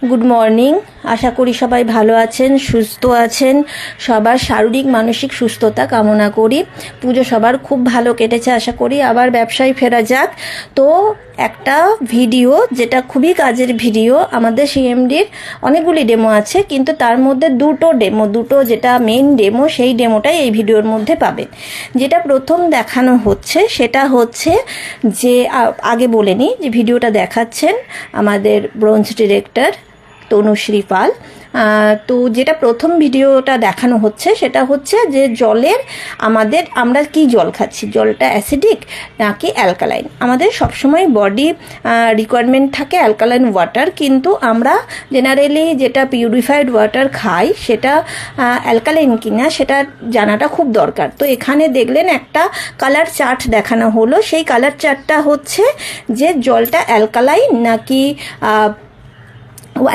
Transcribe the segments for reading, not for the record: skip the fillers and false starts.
Good morning. আশা করি সবাই ভালো আছেন, সুস্থ আছেন। সবার শারীরিক মানসিক সুস্থতা কামনা করি। পুজো সবার খুব ভালো কেটেছে আশা করি। আবার ব্যবসায় ফেরা যাক। তো একটা ভিডিও যেটা খুবই কাজের ভিডিও, আমাদের সিএমডির অনেকগুলি ডেমো আছে, কিন্তু তার মধ্যে দুটো যেটা মেন ডেমো, সেই ডেমোটাই এই ভিডিওর মধ্যে পাবেন। যেটা প্রথম দেখানো হচ্ছে সেটা হচ্ছে যে, আগে বলে নিই যে ভিডিওটা দেখাচ্ছেন আমাদের ব্রোঞ্জ ডিরেক্টর তনুশ্রী পাল। তো যেটা প্রথম ভিডিওটা দেখানো হচ্ছে সেটা হচ্ছে যে জলের আমরা কি জল খাচ্ছি, জলটা অ্যাসিডিক নাকি অ্যালকালাইন। আমাদের সবসময় বডি রিকোয়ারমেন্ট থাকে অ্যালকালাইন ওয়াটার, কিন্তু আমরা জেনারেলি যেটা পিউরিফাইড ওয়াটার খাই সেটা অ্যালকালাইন কিনা সেটা জানাটা খুব দরকার। তো এখানে দেখলেন একটা কালার চার্ট দেখানো হলো। সেই কালার চার্টটা হচ্ছে যে জলটা অ্যালকালাইন নাকি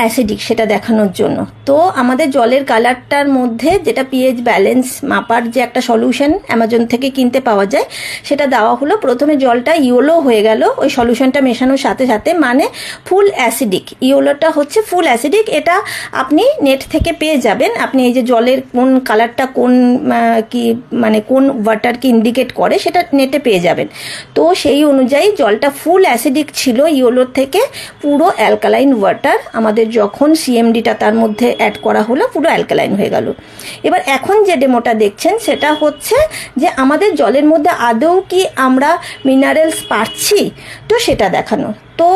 অ্যাসিডিক সেটা দেখানোর জন্য। তো আমাদের জলের কালারটার মধ্যে যেটা পিএইচ ব্যালেন্স মাপার যে একটা সলিউশন অ্যামাজন থেকে কিনতে পাওয়া যায় সেটা দেওয়া হলো। প্রথমে জলটা ইয়েলো হয়ে গেল ওই সলিউশনটা মেশানোর সাথে সাথে, মানে ফুল অ্যাসিডিক। ইয়েলোটা হচ্ছে ফুল অ্যাসিডিক, এটা আপনি নেট থেকে পেয়ে যাবেন। আপনি এই যে জলের কোন কালারটা কোন ওয়াটারকে ইন্ডিকেট করে সেটা নেটে পেয়ে যাবেন। তো সেই অনুযায়ী জলটা ফুল অ্যাসিডিক ছিল ইয়েলোর থেকে, পুরো অ্যালকালাইন ওয়াটার আমাদের যখন সিএমডিটা তার মধ্যে অ্যাড করা হলো পুরো অ্যালকালাইন হয়ে গেল। এবার এখন যে ডেমোটা দেখছেন সেটা হচ্ছে যে আমাদের জলের মধ্যে আদৌ কি আমরা মিনারেলস পাচ্ছি, তো সেটা দেখানো। তো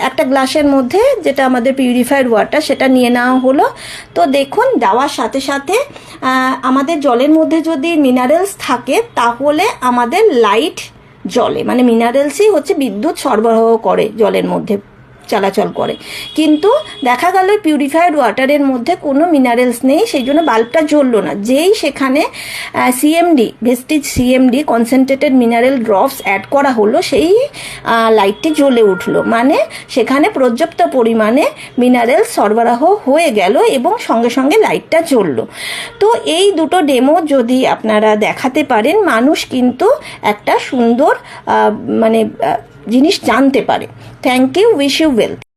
একটা গ্লাসের মধ্যে যেটা আমাদের পিউরিফাইড ওয়াটার সেটা নিয়ে নেওয়া হলো। তো দেখুন দেওয়ার সাথে সাথে আমাদের জলের মধ্যে যদি মিনারেলস থাকে তাহলে আমাদের লাইট জলে, মানে মিনারেলসই হচ্ছে বিদ্যুৎ সরবরাহ করে জলের মধ্যে চলাচল করে, কিন্তু দেখা গেল পিউরিফাইড ওয়াটারের মধ্যে কোনো মিনারেলস নেই, সেই জন্য বাল্বটা জ্বললো না। যেই সেখানে Vestige CMD concentrated mineral drops add করা হলো, সেই লাইটটি জ্বলে উঠলো, মানে সেখানে পর্যাপ্ত পরিমাণে মিনারেল সরবরাহ হয়ে গেল এবং সঙ্গে সঙ্গে লাইটটা জ্বললো। তো এই দুটো ডেমো যদি আপনারা দেখাতে পারেন, মানুষ কিন্তু একটা সুন্দর জিনিস জানতে পারে। Thank you, wish you well.